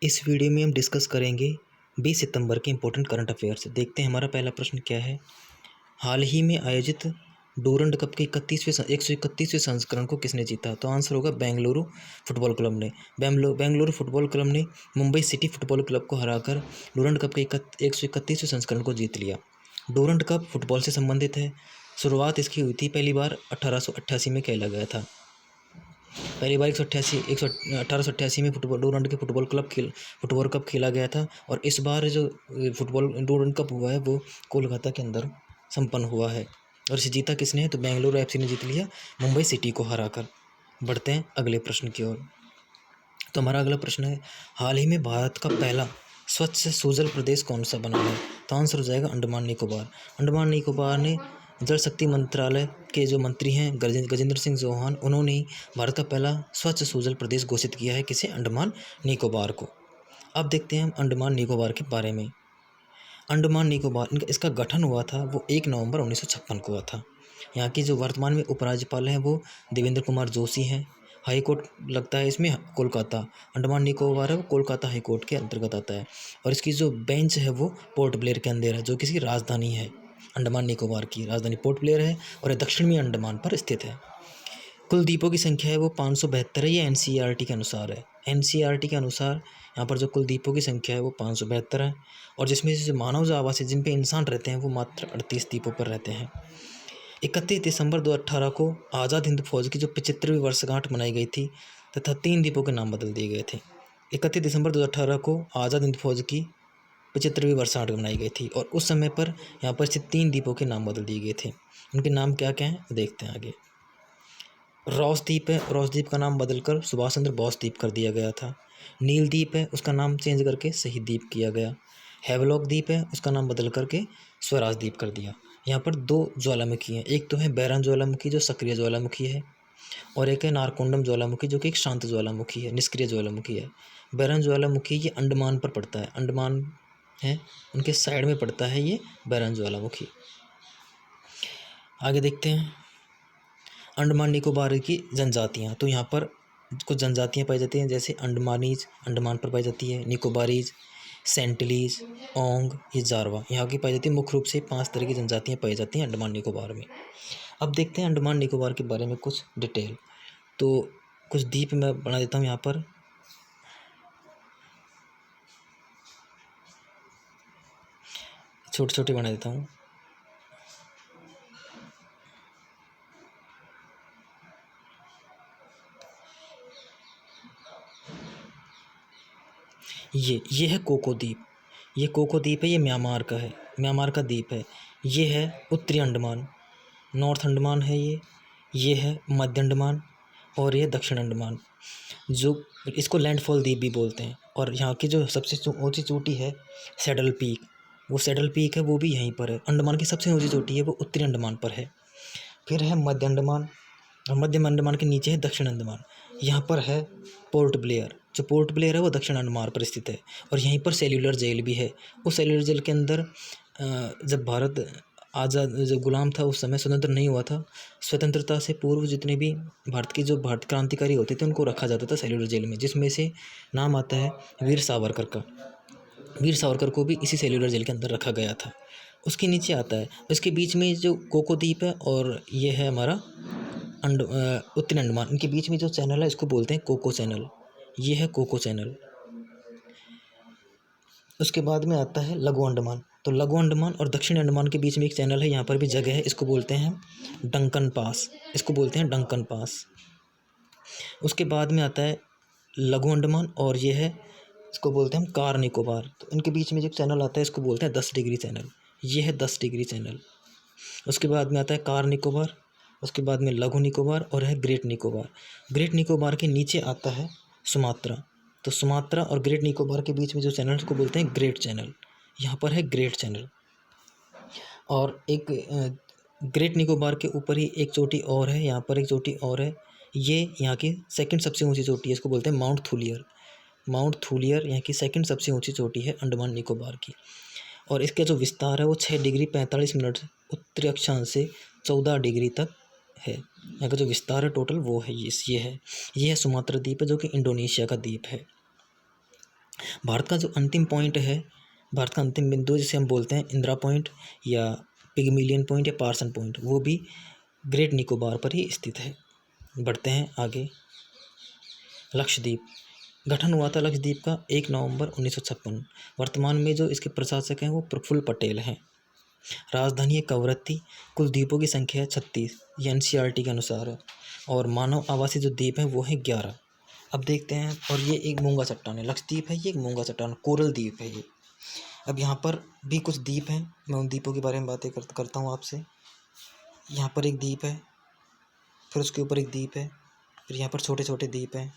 इस वीडियो में हम डिस्कस करेंगे 20 सितंबर के इम्पोर्टेंट करंट अफेयर्स। देखते हैं हमारा पहला प्रश्न क्या है। हाल ही में आयोजित डूरंड कप के 131वें संस्करण को किसने जीता? तो आंसर होगा बेंगलुरु फुटबॉल क्लब ने। बेंगलुरु फुटबॉल क्लब ने मुंबई सिटी फुटबॉल क्लब को हराकर डूरंड कप के 131वें संस्करण को जीत लिया। डूरंड कप फुटबॉल से संबंधित है। शुरुआत इसकी हुई थी पहली बार 1888 में खेला गया था। पहली बार 1888 में डूरंड के फुटबॉल कप खेला गया था। और इस बार जो फुटबॉल डूरंड कप हुआ है वो कोलकाता के अंदर संपन्न हुआ है। और इसे जीता किसने है? तो बेंगलुरु एफसी ने जीत लिया मुंबई सिटी को हराकर। बढ़ते हैं अगले प्रश्न की ओर। तो हमारा अगला प्रश्न है, हाल ही में भारत का पहला स्वच्छ सुजल प्रदेश कौन सा बना है? तो आंसर हो जाएगा अंडमान निकोबार। अंडमान निकोबार ने जल शक्ति मंत्रालय के जो मंत्री हैं गजेंद्र सिंह चौहान, उन्होंने ही भारत का पहला स्वच्छ सुजल प्रदेश घोषित किया है। किसे? अंडमान निकोबार को। अब देखते हैं हम अंडमान निकोबार के बारे में। अंडमान निकोबार इसका गठन हुआ था वो 1 नवंबर 1956 को हुआ था। यहाँ की जो वर्तमान में उपराज्यपाल हैं वो देवेंद्र कुमार जोशी हैं। हाई कोर्ट लगता है इसमें कोलकाता। अंडमान निकोबार है वो कोलकाता हाई कोर्ट के अंतर्गत आता है। और इसकी जो बेंच है वो पोर्ट ब्लेयर के अंदर है, जो कि इसकी राजधानी है। अंडमान निकोबार की राजधानी पोर्ट ब्लेयर है और ये दक्षिणी अंडमान पर स्थित है। कुल द्वीपों की संख्या है वो 572 है। ये एनसीईआरटी के अनुसार है। एनसीईआरटी के अनुसार यहाँ पर जो कुल द्वीपों की संख्या है वो 572 है। और जिसमें से मानव जो आवास है जिन पे इंसान रहते हैं वो मात्र 38 द्वीपों पर रहते हैं। 31 दिसंबर 2018 को आज़ाद हिंद फौज की जो 75वीं वर्षगांठ मनाई गई थी तथा 3 द्वीपों के नाम बदल दिए गए थे। 31 दिसंबर 2018 को आज़ाद हिंद फौज की 75वीं वर्षगांठ मनाई गई थी और उस समय पर यहाँ पर स्थित 3 द्वीपों के नाम बदल दिए गए थे। उनके नाम क्या क्या हैं देखते हैं आगे। रॉस द्वीप है, रॉस द्वीप का नाम बदलकर सुभाष चंद्र बोस द्वीप कर दिया गया था। नील द्वीप है, उसका नाम चेंज करके शहीद द्वीप किया गया। हैवलॉक द्वीप है, उसका नाम बदल करके स्वराज द्वीप कर दिया। यहाँ पर 2 ज्वालामुखी हैं, एक तो है बैरन ज्वालामुखी जो सक्रिय ज्वालामुखी है, और एक है नारकोंडम ज्वालामुखी जो कि एक शांत ज्वालामुखी है, निष्क्रिय ज्वालामुखी है। बैरन ज्वालामुखी ये अंडमान पर पड़ता है, अंडमान है उनके साइड में पड़ता है ये बैरन ज्वालामुखी। आगे देखते हैं अंडमान निकोबार की जनजातियाँ। तो यहाँ पर कुछ जनजातियाँ पाई जाती हैं, जैसे अंडमानीज अंडमान पर पाई जाती है, निकोबारीज, सेंटलीज, ओंग, ये जारवा यहाँ की पाई जाती है। मुख्य रूप से 5 तरह की जनजातियाँ पाई जाती हैं अंडमान निकोबार में। अब देखते हैं अंडमान निकोबार के बारे में कुछ डिटेल। तो कुछ द्वीप मैं बना देता हूँ यहाँ पर। छोटे छोटे बना देता हूँ। ये है कोको द्वीप। ये कोको द्वीप है, ये म्यांमार का है, म्यांमार का द्वीप है। ये है उत्तरी अंडमान, नॉर्थ अंडमान है ये है मध्य अंडमान, और ये दक्षिण अंडमान, जो इसको लैंडफॉल द्वीप भी बोलते हैं। और यहाँ की जो सबसे ऊंची चोटी है सैडल पीक, वो सैडल पीक है वो भी यहीं पर है। अंडमान की सबसे ऊंची चोटी है वो उत्तरी अंडमान पर है। फिर है मध्य अंडमान, और मध्य अंडमान के नीचे है दक्षिण अंडमान। यहाँ पर है पोर्ट ब्लेयर, जो पोर्ट ब्लेयर है वो दक्षिण अंडमान पर स्थित है। और यहीं पर सेल्यूलर जेल भी है। उस सेल्यूलर जेल के अंदर जब भारत आज़ाद जो गुलाम था उस समय स्वतंत्र नहीं हुआ था, स्वतंत्रता से पूर्व जितने भी भारत क्रांतिकारी होते थे उनको रखा जाता था सेल्यूलर जेल में, जिसमें से नाम आता है वीर सावरकर का। वीर सावरकर को भी इसी सेल्यूलर जेल के अंदर रखा गया था। उसके नीचे आता है, उसके बीच में जो कोको द्वीप है और ये है हमारा उत्तरी अंडमान, इनके बीच में जो चैनल है इसको बोलते हैं कोको चैनल। ये है कोको चैनल। उसके बाद में आता है लघु अंडमान। तो लघु अंडमान और दक्षिण अंडमान के बीच में एक चैनल है, यहाँ पर भी जगह है, इसको बोलते हैं डंकन पास, इसको बोलते हैं डंकन पास। उसके बाद में आता है लघु अंडमान और ये है, इसको बोलते हैं हम कार निकोबार। तो इनके बीच में जो चैनल आता है इसको बोलते हैं 10 डिग्री चैनल। ये है 10 डिग्री चैनल। उसके बाद में आता है कार निकोबार, उसके बाद में लघु निकोबार और है ग्रेट निकोबार। ग्रेट निकोबार के नीचे आता है सुमात्रा। तो सुमात्रा और ग्रेट निकोबार के बीच में जो चैनल उसको बोलते हैं ग्रेट चैनल। यहाँ पर है ग्रेट चैनल। और एक ग्रेट निकोबार के ऊपर ही एक चोटी और है, यहाँ पर एक चोटी और है, ये यहाँ की सेकंड सबसे ऊंची चोटी है, इसको बोलते हैं माउंट थूलियर। माउंट थूलियर यहाँ की सेकंड सबसे ऊंची चोटी है अंडमान निकोबार की। और इसका जो विस्तार है वो 6 डिग्री 45 मिनट उत्तरी अक्षांश से 14 डिग्री तक है। यहाँ का जो विस्तार है टोटल वो है ये है सुमात्रा द्वीप है, जो कि इंडोनेशिया का द्वीप है। भारत का जो अंतिम पॉइंट है, भारत का अंतिम बिंदु जिसे हम बोलते हैं इंदिरा पॉइंट या पिगमिलियन पॉइंट या पार्सन पॉइंट, वो भी ग्रेट निकोबार पर ही स्थित है। बढ़ते हैं आगे। लक्षद्वीप गठन हुआ था लक्षद्वीप का 1 नवंबर 1956। वर्तमान में जो इसके प्रशासक हैं वो प्रफुल्ल पटेल हैं। राजधानी है कवरत्ती। कुल द्वीपों की संख्या है 36, ये एनसीईआरटी के अनुसार है। और मानव आवासीय जो द्वीप हैं वो हैं 11। अब देखते हैं, और ये एक मूंगा चट्टान है, लक्षद्वीप है ये एक मूंगा चट्टान, कोरल द्वीप है ये। अब यहाँ पर भी कुछ द्वीप हैं, मैं उन द्वीपों के बारे में बातें करता हूँ आपसे। यहाँ पर एक द्वीप है, फिर उसके ऊपर एक द्वीप है, फिर यहाँ पर छोटे छोटे द्वीप हैं,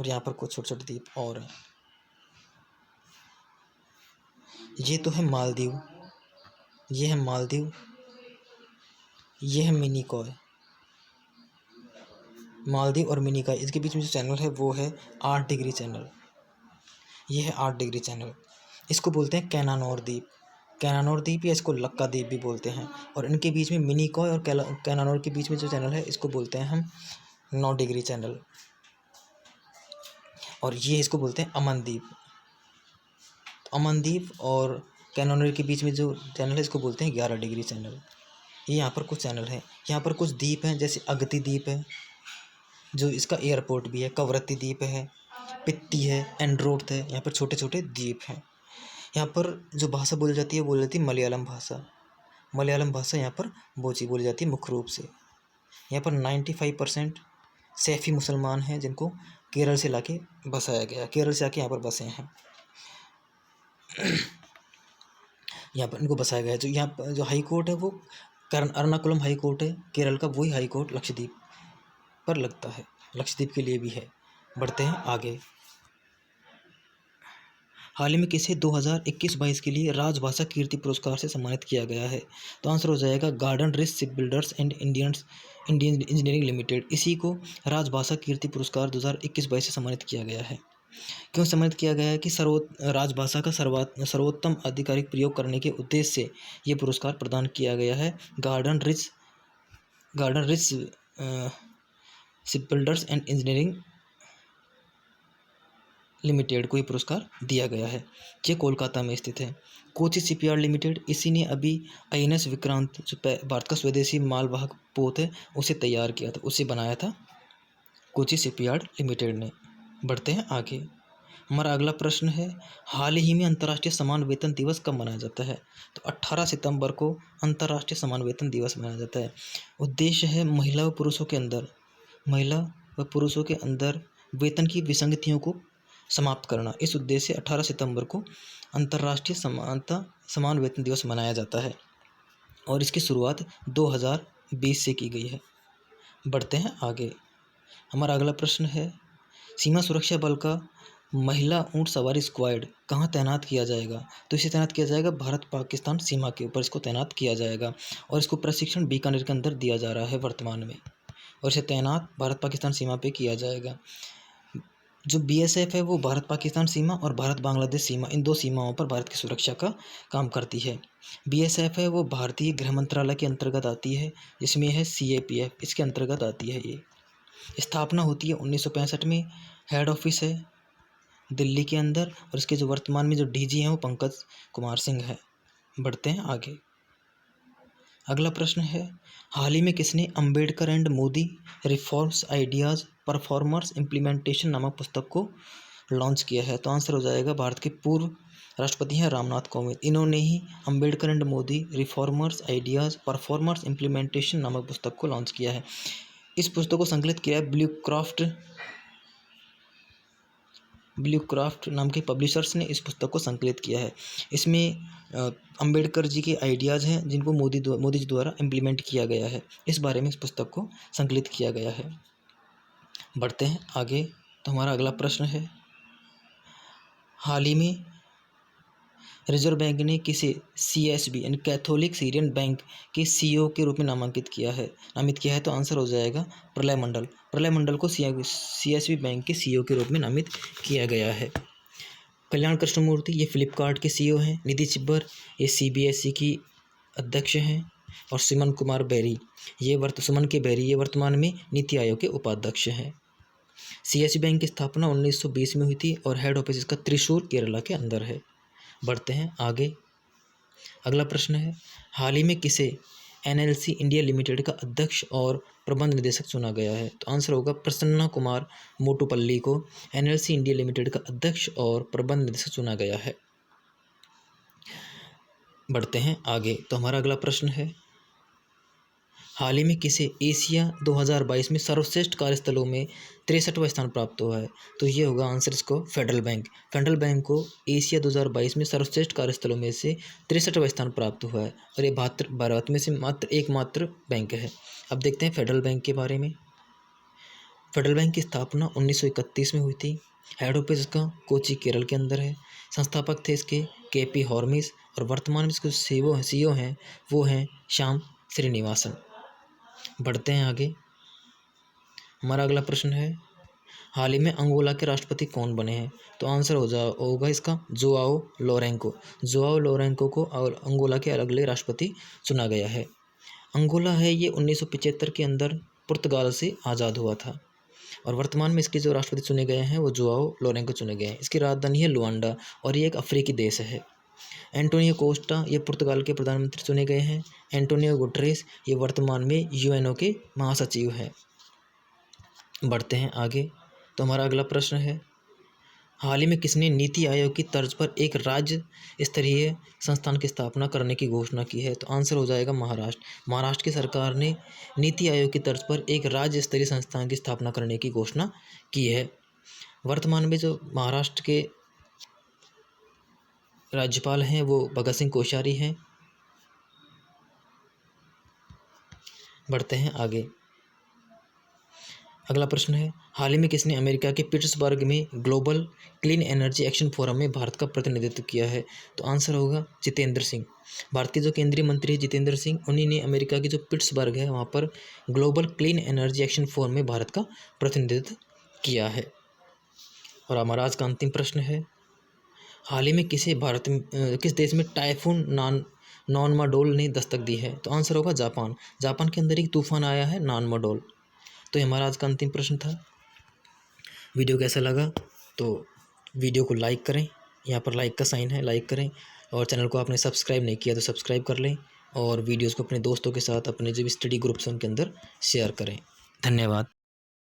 और यहाँ पर कुछ छोटे छोटे द्वीप और हैं। ये तो है मालदीव, ये है मालदीव, ये है मिनिकॉय। मालदीव और मिनिकॉय, इसके बीच में जो चैनल है वो है 8 डिग्री चैनल। ये है 8 डिग्री चैनल। इसको बोलते हैं कैनानोर द्वीप। कैनानोर द्वीप या इसको लक्का द्वीप भी बोलते हैं। और इनके बीच में मिनिकॉय और कैनानोर के बीच में जो चैनल है इसको बोलते हैं हम 9 डिग्री चैनल। और ये इसको बोलते हैं अमन द्वीप। अमन द्वीप और कैनानोर के बीच में जो चैनल है इसको बोलते हैं 11 डिग्री चैनल। ये यहाँ पर कुछ चैनल हैं। यहाँ पर कुछ द्वीप हैं, जैसे अगती द्वीप है जो इसका एयरपोर्ट भी है, कवरत्ती द्वीप है, पित्ती है, एंड्रोथ है। यहाँ पर छोटे छोटे द्वीप हैं। यहाँ पर जो भाषा बोली जाती है बोली जाती है मलयालम भाषा। मलयालम भाषा यहाँ पर बोली जाती है मुख्य रूप से। यहाँ पर 95% सैफी मुसलमान हैं जिनको केरल से लाके बसाया गया, केरल से आके यहाँ पर बसे हैं। यहाँ पर इनको बसाया गया है। जो यहाँ पर जो हाई कोर्ट है वो एर्नाकुलम हाई कोर्ट है केरल का, वही हाई कोर्ट लक्षद्वीप पर लगता है, लक्षद्वीप के लिए भी है। बढ़ते हैं आगे। हाल ही में किसे 2021-22 के लिए राजभाषा कीर्ति पुरस्कार से सम्मानित किया गया है? तो आंसर हो जाएगा garden rich ship builders and Indian engineering limited. इसी को राजभाषा कीर्ति पुरस्कार 2021-22 से सम्मानित किया गया है। क्यों सम्मानित किया गया है कि राजभाषा का सर्वोत्तम आधिकारिक प्रयोग करने के उद्देश्य से ये पुरस्कार प्रदान किया गया है। Garden rich ship builders and engineering limited को ये पुरस्कार दिया गया है। ये कोलकाता में स्थित है। कोची शिपयार्ड लिमिटेड, इसी ने अभी INS विक्रांत जो भारत का स्वदेशी मालवाहक पोत है उसे तैयार किया था, उसे बनाया था कोची शिपयार्ड लिमिटेड ने। बढ़ते हैं आगे। हमारा अगला प्रश्न है, हाल ही में अंतर्राष्ट्रीय समान वेतन दिवस कब मनाया जाता है? तो 18 सितंबर को अंतर्राष्ट्रीय समान वेतन दिवस मनाया जाता है। उद्देश्य है महिला व पुरुषों के अंदर वेतन की विसंगतियों को समाप्त करना। इस उद्देश्य से 18 सितंबर को अंतर्राष्ट्रीय समान वेतन दिवस मनाया जाता है और इसकी शुरुआत 2020 से की गई है। बढ़ते हैं आगे। हमारा अगला प्रश्न है, सीमा सुरक्षा बल का महिला ऊंट सवारी स्क्वाड कहाँ तैनात किया जाएगा? तो इसे तैनात किया जाएगा भारत पाकिस्तान सीमा के ऊपर, इसको तैनात किया जाएगा और इसको प्रशिक्षण बीकानेर के अंदर दिया जा रहा है वर्तमान में, और इसे तैनात भारत पाकिस्तान सीमा पे किया जाएगा। जो BSF है वो भारत पाकिस्तान सीमा और भारत बांग्लादेश सीमा, इन 2 सीमाओं पर भारत की सुरक्षा का काम करती है। BSF है वो भारतीय गृह मंत्रालय के अंतर्गत आती है, जिसमें है CAPF, इसके अंतर्गत आती है। ये स्थापना होती है 1965 में। हेड ऑफिस है दिल्ली के अंदर और इसके जो वर्तमान में जो DG हैं वो पंकज कुमार सिंह है। बढ़ते हैं आगे। अगला प्रश्न है, हाल ही में किसने Ambedkar and Modi reforms ideas performers implementation नामक पुस्तक को लॉन्च किया है? तो आंसर हो जाएगा भारत के पूर्व राष्ट्रपति हैं रामनाथ कोविंद। इन्होंने ही Ambedkar and Modi reformers ideas performers implementation नामक पुस्तक को लॉन्च किया है। इस पुस्तक को संकलित किया है ब्लू क्राफ्ट नाम के पब्लिशर्स ने इस पुस्तक को संकलित किया है। इसमें अंबेडकर जी के आइडियाज़ हैं जिनको मोदी जी द्वारा इम्प्लीमेंट किया गया है, इस बारे में इस पुस्तक को संकलित किया गया है। बढ़ते हैं आगे। तो हमारा अगला प्रश्न है, हाल ही में रिजर्व बैंक ने किसे CSB यानी कैथोलिक सीरियन बैंक के CEO के रूप में नामित किया है? तो आंसर हो जाएगा प्रलय मंडल को CSB बैंक के CEO के रूप में नामित किया गया है। कल्याण कृष्णमूर्ति ये फ्लिपकार्ट के CEO हैं। निधि चिब्बर ये CBSE की अध्यक्ष हैं। और सुमन के बेरी ये वर्तमान में नीति आयोग के उपाध्यक्ष हैं। CSB बैंक की स्थापना 1920 में हुई थी और हेड ऑफिस इसका त्रिशूर केरला के अंदर है। बढ़ते हैं आगे। अगला प्रश्न है, हाल ही में किसे NLC इंडिया लिमिटेड का अध्यक्ष और प्रबंध निदेशक चुना गया है? तो आंसर होगा प्रसन्ना कुमार मोटुपल्ली को NLC इंडिया लिमिटेड का अध्यक्ष और प्रबंध निदेशक चुना गया है। बढ़ते हैं आगे। तो हमारा अगला प्रश्न है, हाल ही में किसे एशिया 2022 में सर्वश्रेष्ठ कार्यस्थलों में 63वां स्थान प्राप्त हुआ है? तो ये होगा आंसर इसको फेडरल बैंक। फेडरल बैंक को एशिया 2022 में सर्वश्रेष्ठ कार्यस्थलों में से 63वां स्थान प्राप्त हुआ है और ये भारत में से एकमात्र बैंक है। अब देखते हैं फेडरल बैंक के बारे में। फेडरल बैंक की स्थापना 1931 में हुई थी। हेड ऑफिस इसका कोची केरल के अंदर है। संस्थापक थे इसके KP हॉर्मिस और वर्तमान में इसके CEO हैं वो हैं श्याम श्रीनिवासन। बढ़ते हैं आगे। हमारा अगला प्रश्न है, हाल ही में अंगोला के राष्ट्रपति कौन बने हैं? तो आंसर होगा इसका जोआओ लोरेंको। जोआओ लोरेंको को और अंगोला के अगले राष्ट्रपति चुना गया है। अंगोला है ये 1975 के अंदर पुर्तगाल से आज़ाद हुआ था और वर्तमान में इसके जो राष्ट्रपति चुने गए हैं वो जोआओ लोरेंको चुने गए हैं। इसकी राजधानी है लुआंडा और ये एक अफ्रीकी देश है। एंटोनियो कोस्टा ये पुर्तगाल के प्रधानमंत्री चुने गए हैं। एंटोनियो गुटरेस ये वर्तमान में UNO के महासचिव हैं। बढ़ते हैं आगे। तो हमारा अगला प्रश्न है, हाल ही में किसने नीति आयोग की तर्ज पर एक राज्य स्तरीय संस्थान की स्थापना करने की घोषणा की है? तो आंसर हो जाएगा महाराष्ट्र। महाराष्ट्र की सरकार ने नीति आयोग की तर्ज पर एक राज्य स्तरीय संस्थान की स्थापना करने की घोषणा की है। वर्तमान में जो महाराष्ट्र के राज्यपाल हैं वो भगत सिंह कोश्यारी हैं। बढ़ते हैं आगे। अगला प्रश्न है, हाल ही में किसने अमेरिका के पिट्सबर्ग में global clean energy action forum में भारत का प्रतिनिधित्व किया है? तो आंसर होगा जितेंद्र सिंह। भारत के जो केंद्रीय मंत्री है जितेंद्र सिंह, उन्हीं ने अमेरिका की जो पिट्सबर्ग है वहाँ पर global clean energy action forum में भारत का प्रतिनिधित्व किया है। और हमारा आज का अंतिम प्रश्न है, हाल ही में किस देश में टाइफून नॉनमाडोल ने दस्तक दी है? तो आंसर होगा जापान। जापान के अंदर एक तूफान आया है नॉनमाडोल। तो ये हमारा आज का अंतिम प्रश्न था। वीडियो कैसा लगा तो वीडियो को लाइक करें, यहाँ पर लाइक का साइन है, लाइक करें। और चैनल को आपने सब्सक्राइब नहीं किया तो सब्सक्राइब कर लें और वीडियोज़ को अपने दोस्तों के साथ अपने जो भी स्टडी ग्रुप्स हैं उनके अंदर शेयर करें। धन्यवाद।